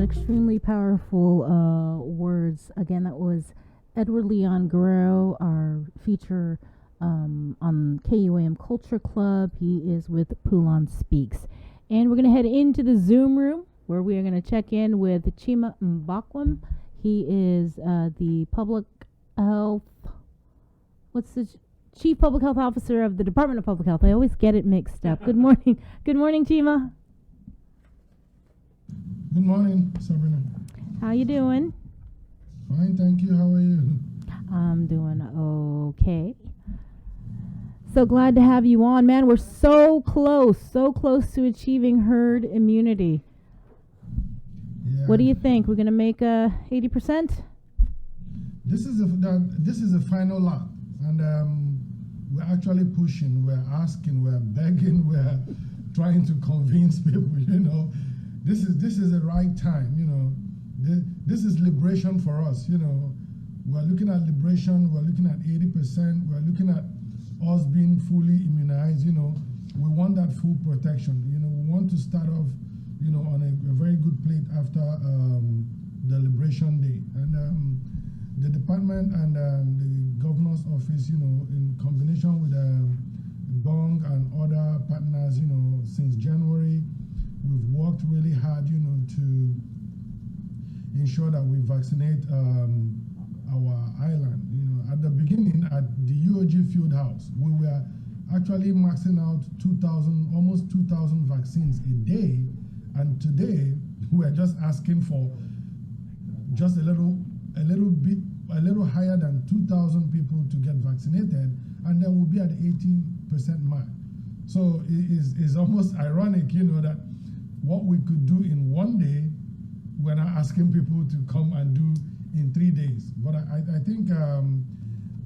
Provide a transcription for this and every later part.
extremely powerful words. Again, that was Edward Leon Guerrero, our feature on KUAM Culture Club. He is with Pulon Speaks. And we're going to head into the Zoom room where we are going to check in with Chima Mbakwam. He is the public health, Chief Public Health Officer of the Department of Public Health. I always get it mixed up. Good morning. Good morning, Chima. Good morning, Sabrina. How you doing? Fine, thank you. How are you? I'm doing okay. So glad to have you on, man. We're so close to achieving herd immunity. Yeah. What do you think? We're gonna make 80%? This is a final lap, and we're actually pushing, we're asking, we're begging, we're trying to convince people. This is the right time. This is liberation for us. We're looking at liberation. We're looking at 80%. We're looking at us being fully immunized. We want that full protection. We want to start off, on a very good plate after the Liberation Day. And the department and the governor's office, in combination with Bong and other partners, since January, we've worked really hard, to ensure that we vaccinate our island. At the beginning, at the UOG field house, we were actually maxing out almost 2,000 vaccines a day. And today, we're just asking for just a little higher than 2,000 people to get vaccinated, and then we'll be at the 80% mark. So it's almost ironic, that what we could do in one day, we're not asking people to come and do in 3 days. But I think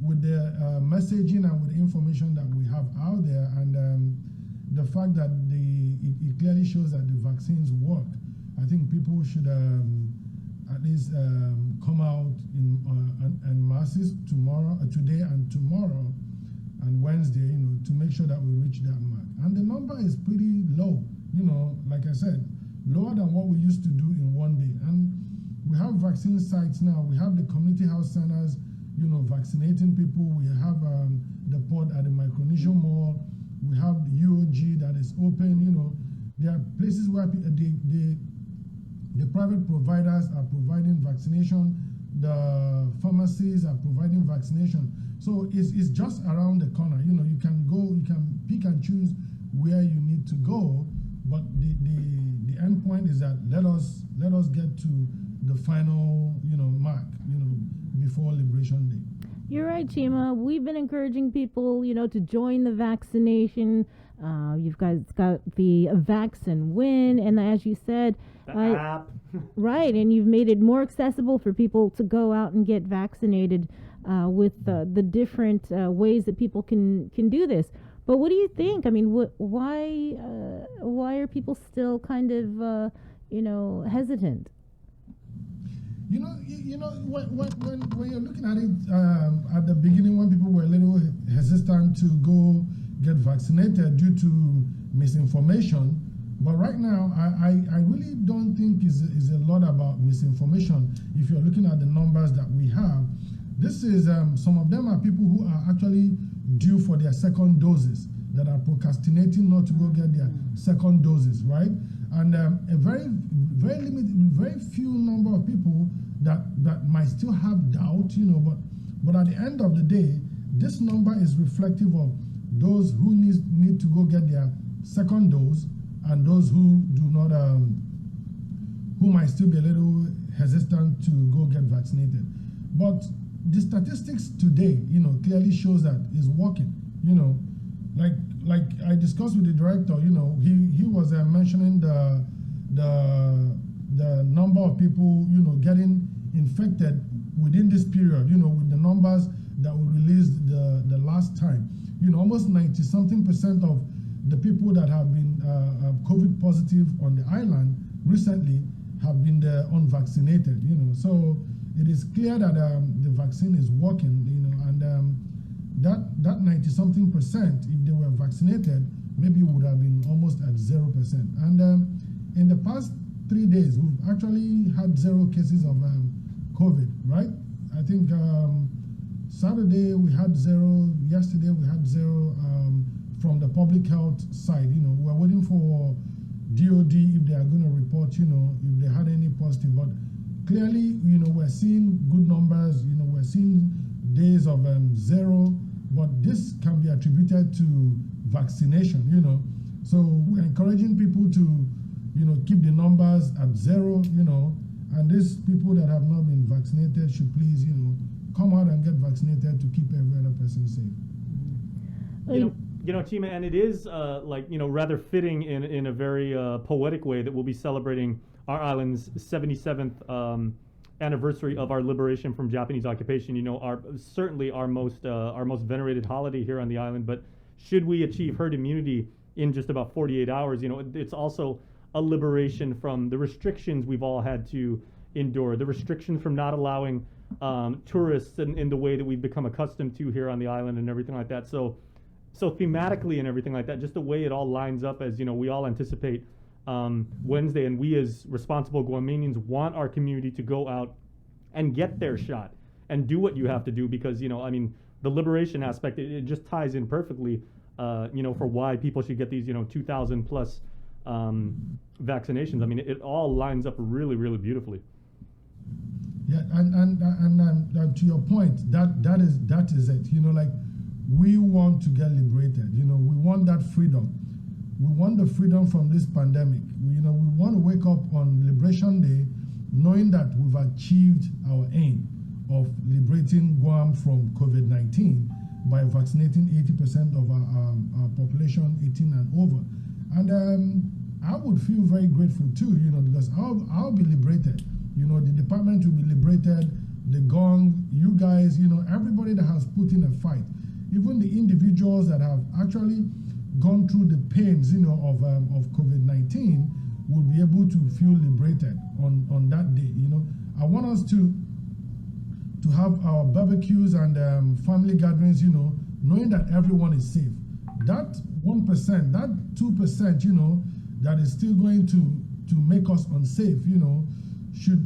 with the messaging and with the information that we have out there, and the fact that it clearly shows that the vaccines work, I think people should at least come out in masses today and tomorrow and Wednesday, to make sure that we reach that mark. And the number is pretty low, like I said, lower than what we used to do in one day. And we have vaccine sites now. We have the community health centers, vaccinating people. We have the pod at the Micronesia Mall. We have the UOG that is open. There are places where the private providers are providing vaccination. The pharmacies are providing vaccination. So it's just around the corner. You can go, you can pick and choose where you need to go. But the end point is that let us get to the final mark before Liberation Day. You're right, Chima. We've been encouraging people to join the vaccination. You've guys got the Vaccine Win, and as you said, the app. Right, and you've made it more accessible for people to go out and get vaccinated with the different ways that people can do this. But what do you think? I mean, why are people still kind of hesitant? When you're looking at it at the beginning, when people were a little hesitant to go get vaccinated due to misinformation, but right now I really don't think is a lot about misinformation. If you're looking at the numbers that we have, this is some of them are people who are actually due for their second doses, that are procrastinating not to go get their second doses, right? And a very limited, very few number of people that might still have doubt, but at the end of the day, this number is reflective of those who need to go get their second dose and those who do not, who might still be a little hesitant to go get vaccinated. But the statistics today, clearly shows that it's working. Like I discussed with the director, he was mentioning the number of people, getting infected within this period, with the numbers that were released the last time. Almost 90-something% of the people that have been COVID positive on the island recently have been the unvaccinated, So it is clear that the vaccine is working, and that 90-something%, if they were vaccinated, maybe would have been almost at 0%. And in the past 3 days, we've actually had 0 cases of COVID, right? I think Saturday we had 0, yesterday we had 0 from the public health side. We're waiting for DOD if they are going to report, if they had any positive. But clearly, we're seeing good numbers, we're seeing days of 0, but this can be attributed to vaccination, So we're encouraging people to, keep the numbers at 0, and these people that have not been vaccinated should please, come out and get vaccinated to keep every other person safe. Chima, and it is rather fitting in a very poetic way that we'll be celebrating our island's 77th anniversary of our liberation from Japanese occupation. Certainly our most venerated holiday here on the island. But should we achieve herd immunity in just about 48 hours, it's also a liberation from the restrictions we've all had to endure, the restrictions from not allowing tourists in the way that we've become accustomed to here on the island and everything like that. So thematically and everything like that, just the way it all lines up as, we all anticipate Wednesday, and we as responsible Guamanians want our community to go out and get their shot and do what you have to do, because, the liberation aspect, it just ties in perfectly, for why people should get these, 2,000 plus vaccinations. It all lines up really, really beautifully. Yeah, and to your point, that is it. We want to get liberated. We want that freedom. We want the freedom from this pandemic. We want to wake up on Liberation Day knowing that we've achieved our aim of liberating Guam from COVID-19 by vaccinating 80% of our population 18 and over. And I would feel very grateful too, because I'll be liberated. The department will be liberated, the gong, you guys, everybody that has put in a fight. Even the individuals that have actually gone through the pains, of COVID-19 will be able to feel liberated on that day. I want us to have our barbecues and family gatherings, knowing that everyone is safe. That 1%, that 2%, that is still going to make us unsafe, should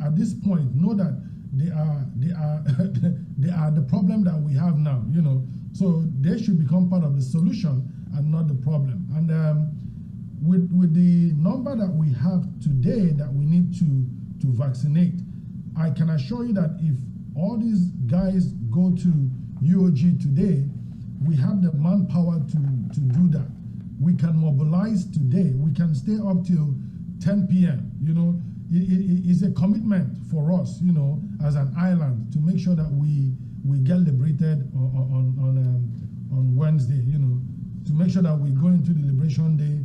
at this point know that they are they are the problem that we have now, So they should become part of the solution and not the problem. And with the number that we have today that we need to vaccinate, I can assure you that if all these guys go to UOG today, we have the manpower to do that. We can mobilize today. We can stay up till 10 p.m. It is a commitment for us, as an island, to make sure that we get liberated on Wednesday, to make sure that we go into the Liberation Day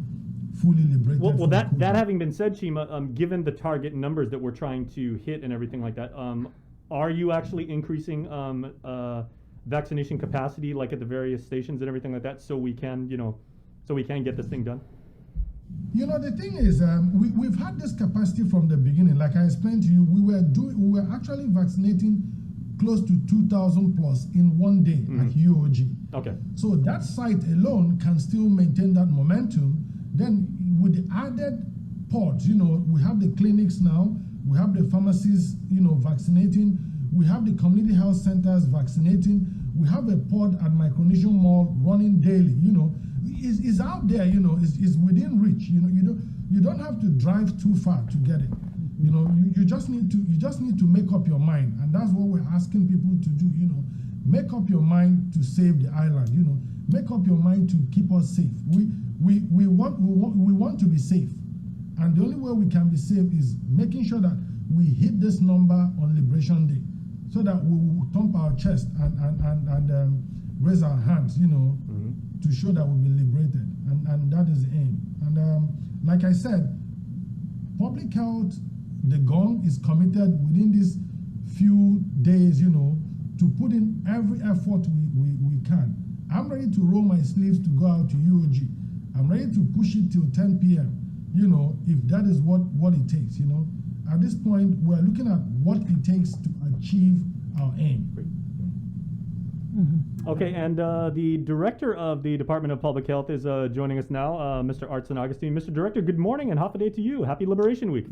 fully liberated. Well, that having been said, Chima, given the target numbers that we're trying to hit and everything like that, are you actually increasing vaccination capacity, like at the various stations and everything like that, so we can get this thing done? The thing is, we've had this capacity from the beginning. Like I explained to you, we were actually vaccinating close to 2,000 plus in one day at UOG. Okay. So that site alone can still maintain that momentum. Then with the added pods, we have the clinics now, we have the pharmacies, vaccinating, we have the community health centers vaccinating, we have a pod at Micronesian Mall running daily, It's out there, it's within reach. You don't have to drive too far to get it. You just need to make up your mind, and that's what we're asking people to do. Make up your mind to save the island. Make up your mind to keep us safe. We want to be safe, and the only way we can be safe is making sure that we hit this number on Liberation Day, so that we will thump our chest and raise our hands, to show that we've been liberated, and that is the aim. And like I said, public health, the gong is committed within these few days, to put in every effort we can. I'm ready to roll my sleeves to go out to UOG. I'm ready to push it till 10 p.m., if that is what it takes, At this point, we're looking at what it takes to achieve our aim. Okay, and the director of the Department of Public Health is joining us now, Mr. Art San Augustine. Mr. Director, good morning and Hafa Day to you. Happy Liberation Week.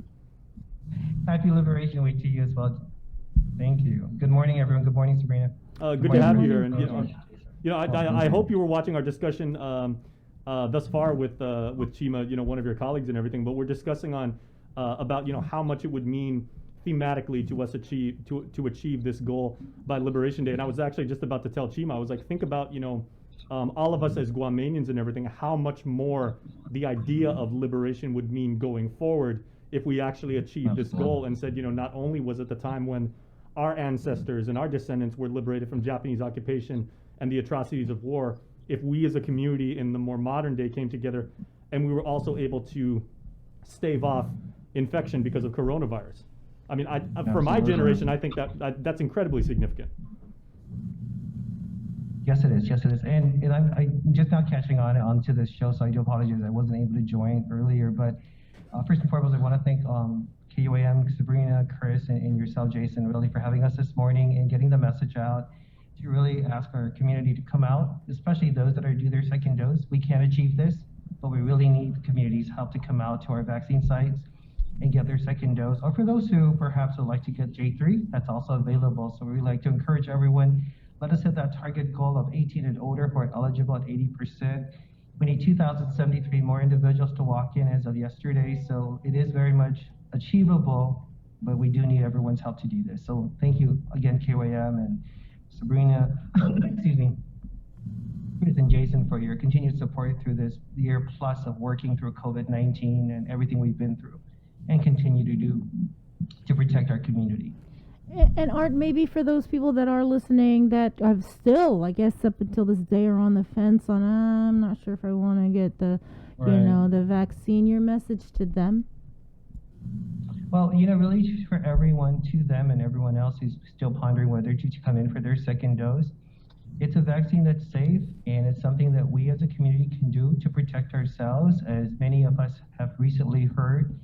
Happy Liberation Week to you as well. Thank you. Good morning, everyone. Good morning, Sabrina. Good to have you here. And Jason. I hope you were watching our discussion thus far with Chima, one of your colleagues and everything. But we're discussing on about how much it would mean thematically to us to achieve this goal by Liberation Day. And I was actually just about to tell Chima, I was like, think about all of us as Guamanians and everything, how much more the idea of liberation would mean going forward if we actually achieved this goal and said, not only was it the time when our ancestors and our descendants were liberated from Japanese occupation and the atrocities of war, if we as a community in the more modern day came together and we were also able to stave off infection because of coronavirus. I mean, for my generation, I think that's incredibly significant. Yes, it is. Yes, it is. And I'm just now catching onto this show, so I do apologize. I wasn't able to join earlier. But first and foremost, I want to thank KUAM, Sabrina, Chris, and yourself, Jason, really for having us this morning and getting the message out to really ask our community to come out, especially those that are due their second dose. We can achieve this, but we really need the community's help to come out to our vaccine sites and get their second dose. Or for those who perhaps would like to get J3, that's also available. So we like to encourage everyone, let us hit that target goal of 18 and older who are eligible at 80%. We need 2,073 more individuals to walk in as of yesterday. So it is very much achievable, but we do need everyone's help to do this. So thank you again, KYM and Sabrina, excuse me, Chris and Jason for your continued support through this year plus of working through COVID-19 and everything we've been through and continue to do to protect our community. And Art, maybe for those people that are listening that have still, I guess, up until this day are on the fence on, I'm not sure if I want to get the, the vaccine, your message to them? Well, really for everyone, to them and everyone else who's still pondering whether to come in for their second dose, it's a vaccine that's safe and it's something that we as a community can do to protect ourselves. As many of us have recently heard,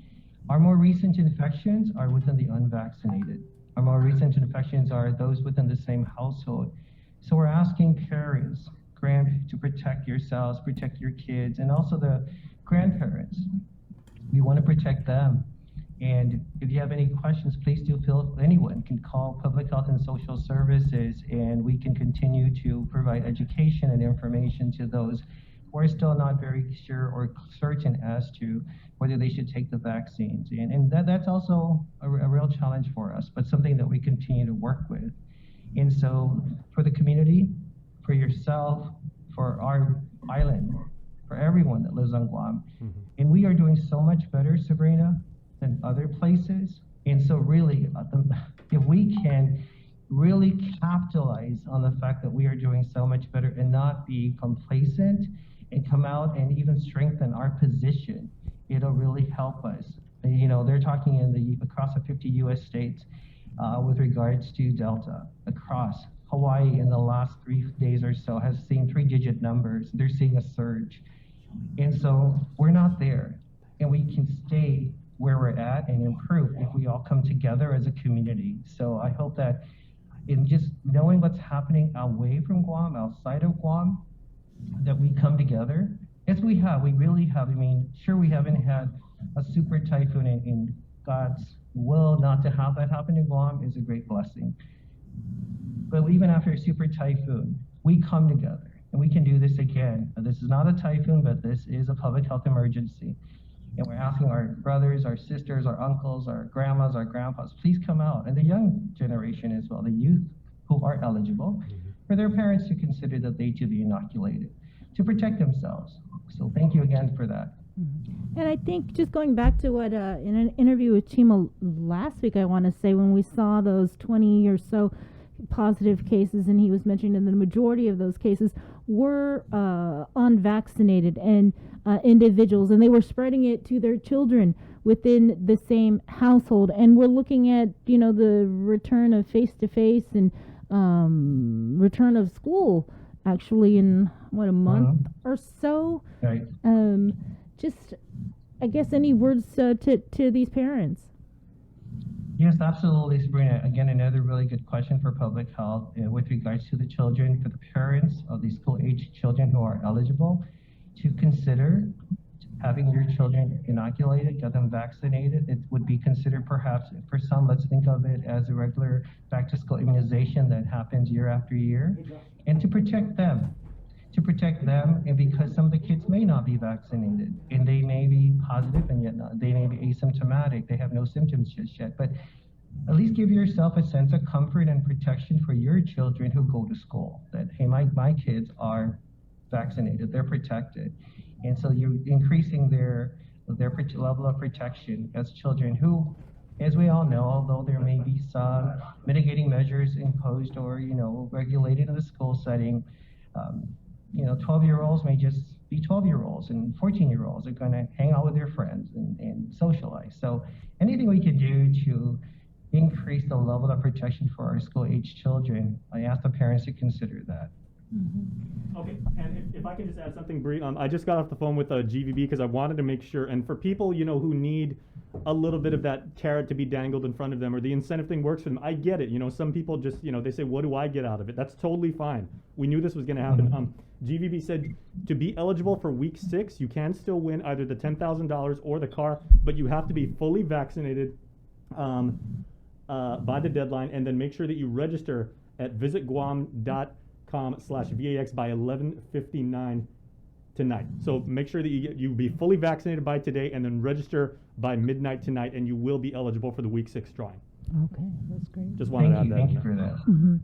our more recent infections are within the unvaccinated. Our more recent infections are those within the same household. So we're asking parents, to protect yourselves, protect your kids, and also the grandparents. We want to protect them. And if you have any questions, please do feel anyone can call Public Health and Social Services, and we can continue to provide education and information to those who are still not very sure or certain as to whether they should take the vaccines. And that's also a real challenge for us, but something that we continue to work with. And so for the community, for yourself, for our island, for everyone that lives on Guam, and we are doing so much better, Sabrina, than other places. And so really, if we can really capitalize on the fact that we are doing so much better and not be complacent and come out and even strengthen our position, it'll really help us. They're talking across the 50 US states with regards to Delta, across Hawaii in the last 3 days or so has seen 3-digit numbers. They're seeing a surge. And so we're not there, and we can stay where we're at and improve if we all come together as a community. So I hope that in just knowing what's happening away from Guam, outside of Guam, that we come together, as we really have. I mean, sure, we haven't had a super typhoon in God's will not to have that happen in Guam is a great blessing. But even after a super typhoon, we come together and we can do this again. This is not a typhoon, but this is a public health emergency. And we're asking our brothers, our sisters, our uncles, our grandmas, our grandpas, please come out. And the young generation as well, the youth who are eligible, for their parents to consider that they too be inoculated to protect themselves. So thank you again for that. And I think just going back to what in an interview with Chima last week, I want to say when we saw those 20 or so positive cases, and he was mentioning that the majority of those cases were unvaccinated and individuals, and they were spreading it to their children within the same household. And we're looking at the return of face-to-face and return of school actually in a month or so. Right. Just I guess any words to these parents? Yes, absolutely, Sabrina. Again, another really good question for public health with regards to the children, for the parents of these school-age children who are eligible to consider having your children inoculated, get them vaccinated. It would be considered perhaps, for some, let's think of it as a regular back-to-school immunization that happens year after year, and to protect them. To protect them, and because some of the kids may not be vaccinated, and they may be positive, and yet not, they may be asymptomatic, they have no symptoms just yet, but at least give yourself a sense of comfort and protection for your children who go to school, that, hey, my kids are vaccinated, they're protected. And so you're increasing their level of protection as children who, as we all know, although there may be some mitigating measures imposed or, regulated in the school setting, 12-year-olds may just be 12-year-olds, and 14-year-olds are going to hang out with their friends and socialize. So anything we can do to increase the level of protection for our school-age children, I ask the parents to consider that. Mm-hmm. Okay, and if I can just add something, Bree, I just got off the phone with GVB because I wanted to make sure, and for people, who need a little bit of that carrot to be dangled in front of them, or the incentive thing works for them, I get it. Some people just, they say, what do I get out of it? That's totally fine. We knew this was going to happen. Mm-hmm. GVB said to be eligible for week 6, you can still win either the $10,000 or the car, but you have to be fully vaccinated by the deadline, and then make sure that you register at visitguam.com/VAX by 11:59 tonight. So make sure that you be fully vaccinated by today, and then register by midnight tonight, and you will be eligible for the week 6 drawing. Okay, that's great. Just wanted to add that. Thank you for that. Mm-hmm.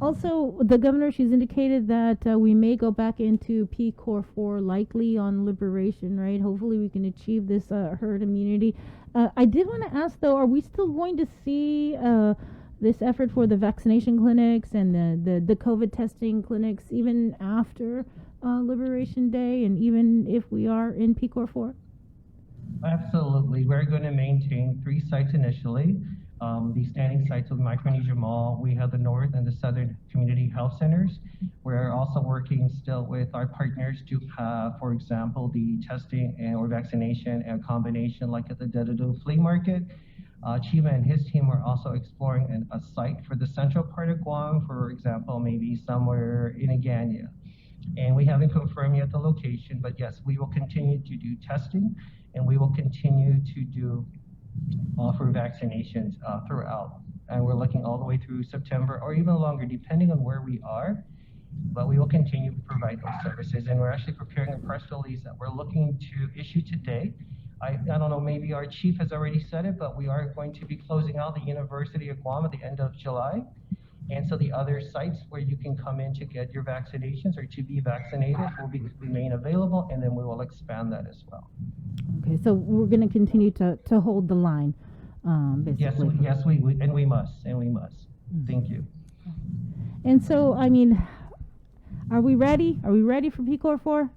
Also, the governor, she's indicated that we may go back into P Core 4 likely on liberation, right? Hopefully we can achieve this herd immunity. I did want to ask, though, are we still going to see this effort for the vaccination clinics and the COVID testing clinics even after Liberation Day, and even if we are in P Core 4? We're going to maintain 3 sites initially. The standing sites of Micronesia Mall. We have the North and the Southern Community Health Centers. We're also working still with our partners to have, for example, the testing or vaccination and combination like at the Dededo Flea Market. Chima and his team are also exploring a site for the central part of Guam, for example, maybe somewhere in Agania. And we haven't confirmed yet the location, but yes, we will continue to do testing, and we will continue to offer vaccinations throughout. And we're looking all the way through September or even longer, depending on where we are. But we will continue to provide those services. And we're actually preparing a press release that we're looking to issue today. I don't know, maybe our chief has already said it, but we are going to be closing out the University of Guam at the end of July. And so the other sites where you can come in to get your vaccinations or to be vaccinated will remain available, and then we will expand that as well. Okay, so we're going to continue to hold the line, basically. Yes, we must. Mm-hmm. Thank you. And so, are we ready? Are we ready for P Core 4?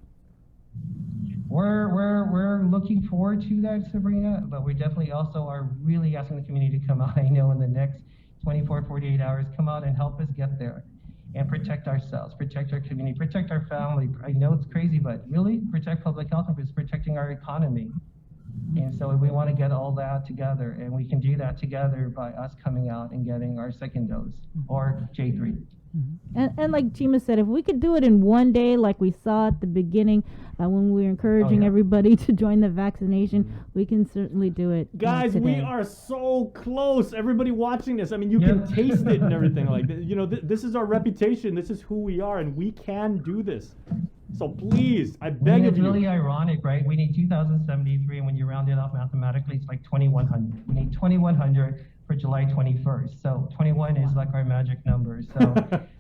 We're looking forward to that, Sabrina, but we definitely also are really asking the community to come out. I know in the next 24, 48 hours, come out and help us get there and protect ourselves, protect our community, protect our family. I know it's crazy, but really protect public health is protecting our economy. And so we want to get all that together, and we can do that together by us coming out and getting our second dose or J3. And like Chima said, if we could do it in one day, like we saw at the beginning when we were encouraging everybody to join the vaccination, we can certainly do it. Guys, today. we are so close. Everybody watching this, you can taste it and everything. Like, this is our reputation. This is who we are, and we can do this. So please, I beg of you. It's really ironic, right? We need 2,073, and when you round it off mathematically, it's like 2,100. We need 2,100 for July 21st. So 21 is like our magic number. So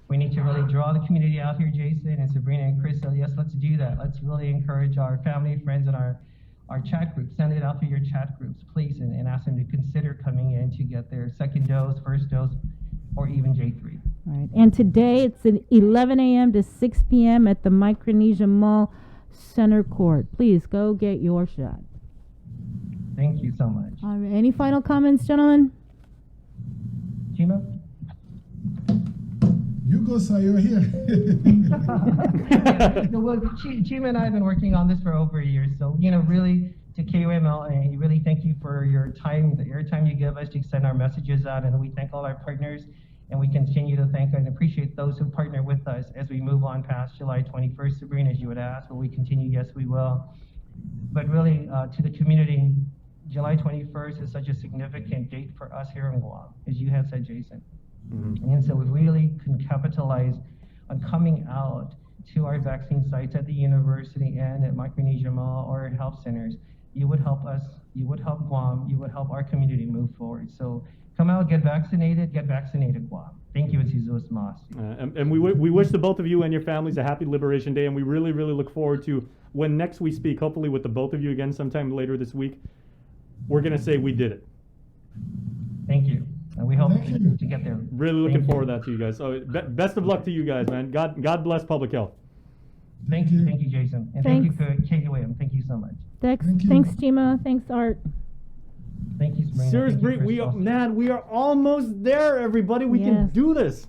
we need to really draw the community out here, Jason and Sabrina and Chris. So yes, let's do that. Let's really encourage our family, friends, and our chat groups. Send it out to your chat groups, please, and ask them to consider coming in to get their second dose, first dose, or even J3. Right. And today it's at 11 a.m. to 6 p.m. at the Micronesia Mall Center Court. Please go get your shot. Thank you so much. All right. Any final comments, gentlemen? Chima? You go, sir, you're here. Well, Chima and I have been working on this for over a year. So, really to KUML, and really thank you for your time, the airtime you give us to send our messages out, and we thank all our partners, and we continue to thank and appreciate those who partner with us as we move on past July 21st, Sabrina, as you would ask. Will we continue? Yes, we will. But really, to the community, July 21st is such a significant date for us here in Guam, as you have said, Jason. And so we really can capitalize on coming out to our vaccine sites at the university and at Micronesia Mall or health centers. You would help us, you would help Guam, you would help our community move forward. So come out, get vaccinated, Guam. Thank you, Jesus Mas. And we wish the both of you and your families a happy Liberation Day, and we really, really look forward to when next we speak, hopefully with the both of you again sometime later this week. We're going to say we did it. Thank you. And we hope to get there. Really looking forward to that to you guys. So best of luck to you guys, man. God bless public health. Thank you, Jason. And thank you for KUAM. Thank you so much. Thanks, Chima. Thanks, Art. Thank you, Sabrina. Seriously, we are almost there, everybody. We can do this.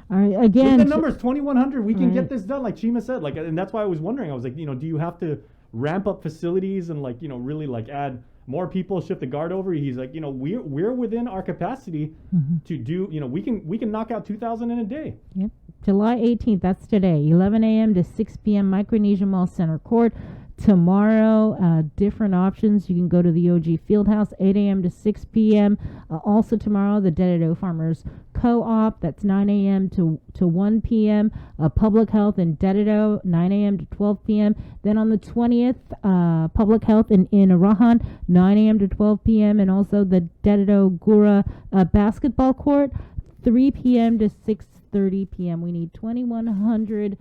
All right, again. With the numbers 2,100, we can get this done, like Chima said. Like, and that's why I was wondering. I was like, do you have to ramp up facilities and really add more people, shift the guard over? He's like, we're within our capacity to do. We can knock out 2,000 in a day. Yep. July 18th. That's today. 11 a.m. to 6 p.m. Micronesia Mall Center Court. Tomorrow, different options. You can go to the OG Fieldhouse, 8 a.m. to 6 p.m. Also tomorrow, the Dededo Farmers Co-op. That's 9 a.m. to 1 p.m. Public Health in Dededo, 9 a.m. to 12 p.m. Then on the 20th, Public Health in Arahan, 9 a.m. to 12 p.m. And also the Dededo Gura Basketball Court, 3 p.m. to 6:30 p.m. We need 2,100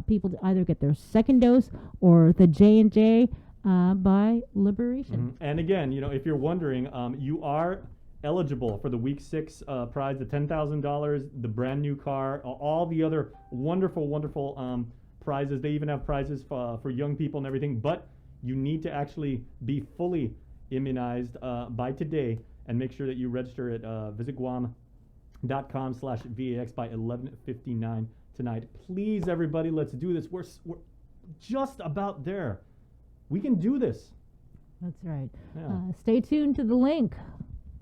people to either get their second dose or the J&J by Liberation. And again, if you're wondering, you are eligible for the Week 6 prize, the $10,000, the brand new car, all the other wonderful prizes. They even have prizes for young people and everything, but you need to actually be fully immunized by today, and make sure that you register at visitguam.com/VAX by 11:59 tonight. Please, everybody, let's do this. We're just about there. We can do this. That's right. Yeah. Stay tuned to the link.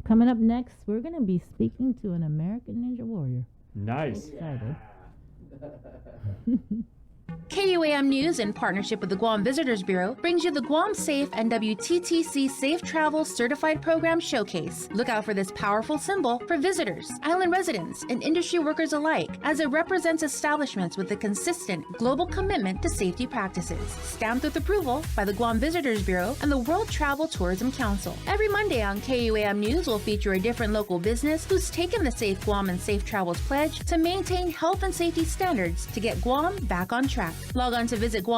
Coming up next, we're going to be speaking to an American Ninja Warrior. Nice. Excited. KUAM News, in partnership with the Guam Visitors Bureau, brings you the Guam Safe and WTTC Safe Travel Certified Program Showcase. Look out for this powerful symbol for visitors, island residents, and industry workers alike, as it represents establishments with a consistent global commitment to safety practices. Stamped with approval by the Guam Visitors Bureau and the World Travel Tourism Council. Every Monday on KUAM News will feature a different local business who's taken the Safe Guam and Safe Travels pledge to maintain health and safety standards to get Guam back on track. Log on to Visit Guam.